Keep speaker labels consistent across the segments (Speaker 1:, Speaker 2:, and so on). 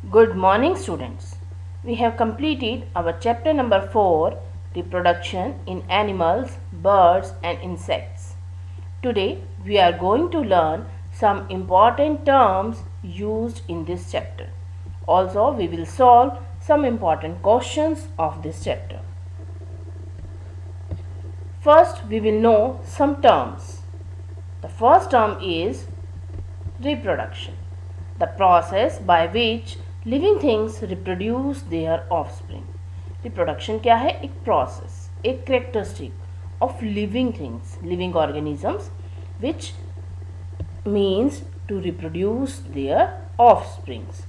Speaker 1: Good morning, students. We have completed our chapter number 4, Reproduction in Animals, Birds and Insects. Today, we are going to learn some important terms used in this chapter. Also, we will solve some important questions of this chapter. First, we will know some terms. The first term is reproduction, the process by which living things reproduce their offspring. Reproduction क्या है? एक process, एक characteristic of living things, living organisms, which means to reproduce their offsprings.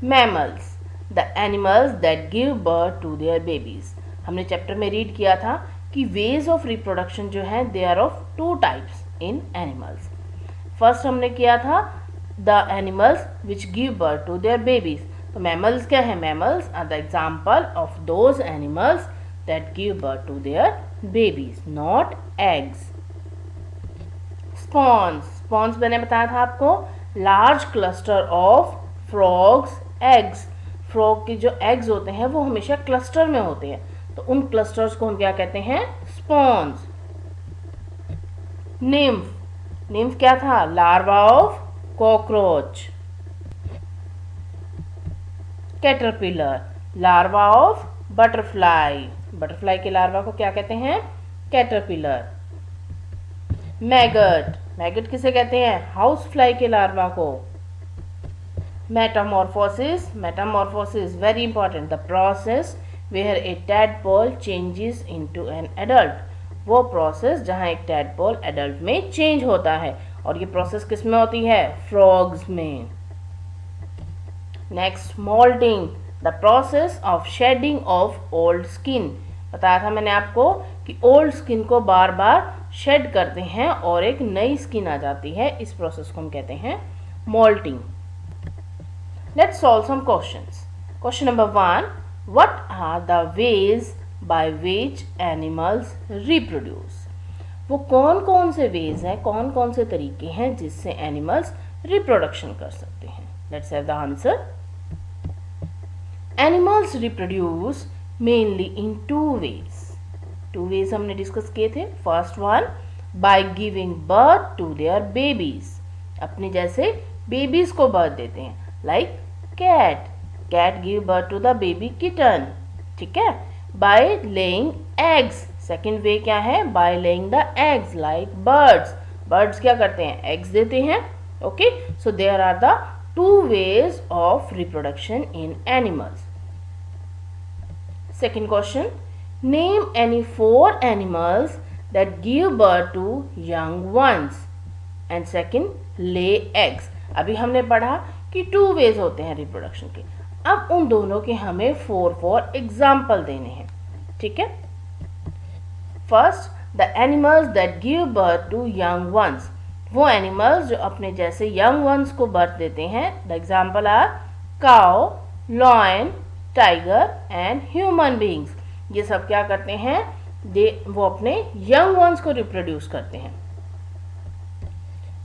Speaker 1: Mammals, the animals that give birth to their babies. हमने chapter में read किया था कि ways of reproduction जो है they are of two types in animals. First हमने किया था the animals which give birth to their babies. तो मैमल्स क्या है? Mammals are the example of those animals that give birth to their babies, not eggs. Spawns, spawns मैंने बताया था आपको, large cluster of frogs eggs. Frog के जो eggs होते हैं वो हमेशा क्लस्टर में होते हैं, तो उन क्लस्टर्स को हम क्या कहते हैं? स्पॉन्स. निम्फ, निम्फ क्या था? Larva of cockroach. Caterpillar, larva of butterfly. Butterfly के लार्वा को क्या कहते हैं? कैटरपिलर. मैगट, मैगट किसे कहते हैं? हाउस फ्लाई के लार्वा को. Metamorphosis, metamorphosis very important, the process where a tadpole changes into an adult. वो प्रोसेस जहां एक टैडपोल एडल्ट में चेंज होता है, और ये प्रोसेस किस में होती है? फ्रॉग्स में. Next, moulding, the process of shedding of old skin. बताया था मैंने आपको कि ओल्ड स्किन को बार बार शेड करते हैं और एक नई स्किन आ जाती है, इस प्रोसेस को हम कहते हैं moulting. Let's solve some questions. Question number 1, what are the ways by which animals reproduce. वो कौन कौन से वेज हैं, कौन कौन से तरीके हैं जिससे एनिमल्स रिप्रोडक्शन कर सकते हैं. Let's have the answer. Animals reproduce mainly in two ways. Two ways हमने डिस्कस किए थे. First one, by giving birth to their babies. अपने जैसे बेबीज को बर्थ देते हैं, like cat. Cat give birth to the baby kitten. ठीक है. By laying eggs. Second way क्या है? By laying the eggs, like birds. Birds क्या करते हैं? एग्स देते हैं. Okay, so there are the two ways of reproduction in animals. Second question, name any 4 animals that give birth to young ones. And second, lay eggs. अभी हमने पढ़ा कि 2 veg होते हैं रिप्रोडक्शन के. अब उन दोनों के हमें 4 एग्जाम्पल देने हैं. ठीक है. First, the animals that give birth to young ones. वो एनिमल्स जो अपने जैसे यंग वंस को बर्थ देते हैं. The example are cow, lion, tiger and human beings. ये सब क्या करते हैं? वो अपने यंग वंस को रिप्रोड्यूस करते हैं.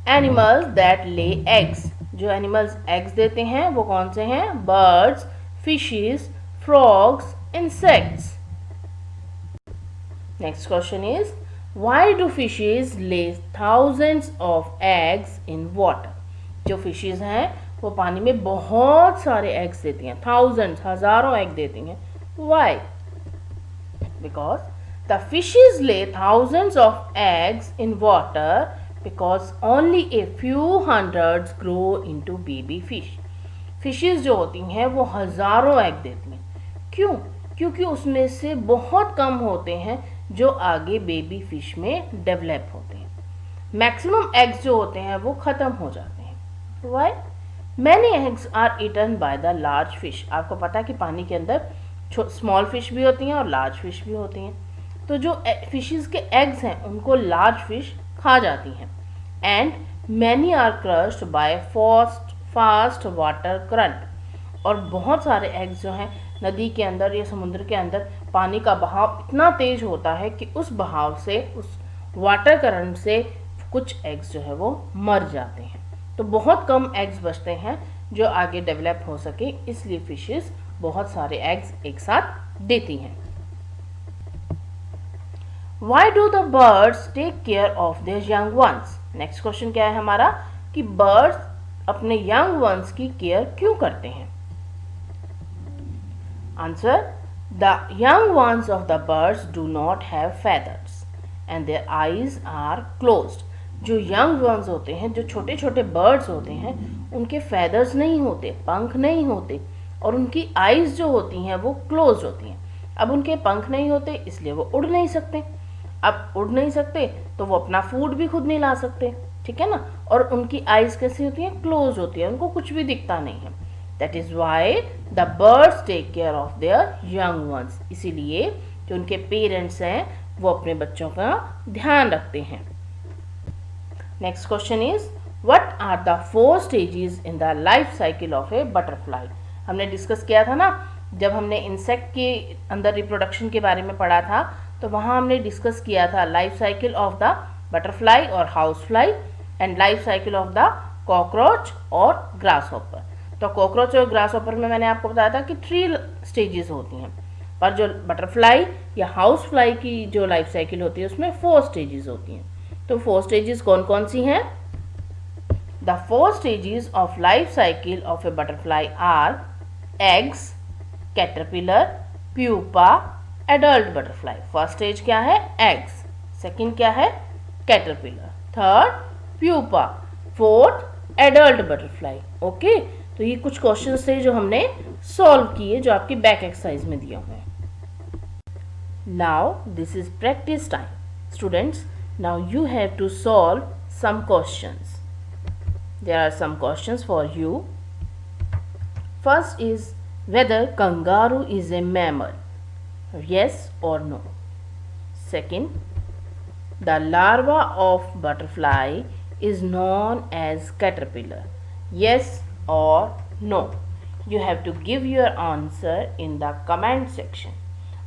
Speaker 1: Animals that lay eggs. जो एनिमल्स एग्स देते हैं वो कौन से हैं? Birds, fishes, frogs, insects. Next question is, why do fishes lay thousands of eggs in water. जो फिशेस हैं वो पानी में बहुत सारे एग्स देती हैं. थाउजेंड्स, हजारों एग देती हैं. Why? Because the fishes lay thousands of eggs in water because only a few hundreds grow into baby fish. Fishes जो होती हैं वो हज़ारों एग देती हैं. क्यों? क्योंकि उसमें से बहुत कम होते हैं जो आगे बेबी फिश में डेवलप होते हैं. मैक्सिमम एग्स जो होते हैं वो ख़त्म हो जाते हैं. Why? Many eggs are eaten by the large fish. आपको पता है कि पानी के अंदर स्मॉल फिश भी होती हैं और लार्ज फिश भी होती हैं. तो जो फिशेस के एग्स हैं उनको लार्ज फिश खा जाती हैं. And many are crushed by fast water current. और बहुत सारे एग्स जो हैं नदी के अंदर या समुद्र के अंदर पानी का बहाव इतना तेज होता है कि उस बहाव से, उस वाटर करंट से कुछ एग्स जो है वो मर जाते हैं. तो बहुत कम एग्स बचते हैं जो आगे डेवलप हो सके, इसलिए फिशेस बहुत सारे एग्स एक साथ देती हैं। Why do the birds take care of their young ones? Next question क्या है हमारा कि बर्ड्स अपने यंग वंस की केयर क्यों करते हैं? Answer, the young ones of the birds do not have feathers and their eyes are closed. जो यंग वंस होते हैं, जो छोटे छोटे बर्ड्स होते हैं, उनके फेदर्स नहीं होते, पंख नहीं होते, और उनकी आईज जो होती हैं वो क्लोज होती हैं। अब उनके पंख नहीं होते इसलिए वो उड़ नहीं सकते। अब उड़ नहीं सकते तो वो अपना फूड भी खुद नहीं ला सकते, ठीक है ना। और उनकी आईज कैसी होती हैं? क्लोज होती है, उनको कुछ भी दिखता नहीं है। That is why the birds take care of their young ones. इसीलिए जो उनके पेरेंट्स हैं वो अपने बच्चों का ध्यान रखते हैं। Next question is what are the 4 stages in the life cycle of a butterfly? हमने डिस्कस किया था ना, जब हमने इंसेक्ट के अंदर रिप्रोडक्शन के बारे में पढ़ा था, तो वहाँ हमने डिस्कस किया था life cycle of the butterfly और house fly and life cycle of the cockroach और ग्रास हॉपर। तो कॉकरोच और ग्रास हॉपर में मैंने आपको बताया था कि 3 स्टेजेस होती हैं, पर जो बटरफ्लाई या हाउस फ्लाई की जो लाइफ साइकिल होती है उसमें 4 स्टेजेस होती हैं। तो 4 स्टेजेस कौन कौन सी हैं? The 4 stages of life cycle of a butterfly are eggs, caterpillar, pupa, adult butterfly. First stage क्या है? एग्स। सेकंड क्या है? Caterpillar. Third pupa. Fourth adult butterfly. Okay, तो ये कुछ क्वेश्चंस थे जो हमने सॉल्व किए, जो आपकी बैक एक्सरसाइज में दिए हुए हैं। Now this is practice time students. Now you have to solve some questions. There are some questions for you. First is whether kangaroo is a mammal. Yes or no. Second, the larva of butterfly is known as caterpillar. Yes or no. You have to give your answer in the comment section.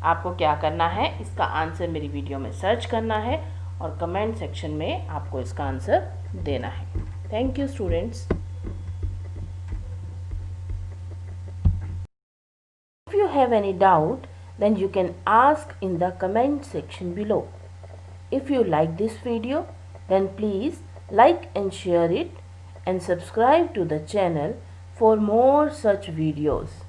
Speaker 1: आपको क्या करना है? इसका answer मेरी video में search करना है और कमेंट सेक्शन में आपको इसका आंसर देना है। Thank you students. If you have any doubt, then you can ask in the comment section below. If you like this video, then please like and share it and subscribe to the channel for more such videos.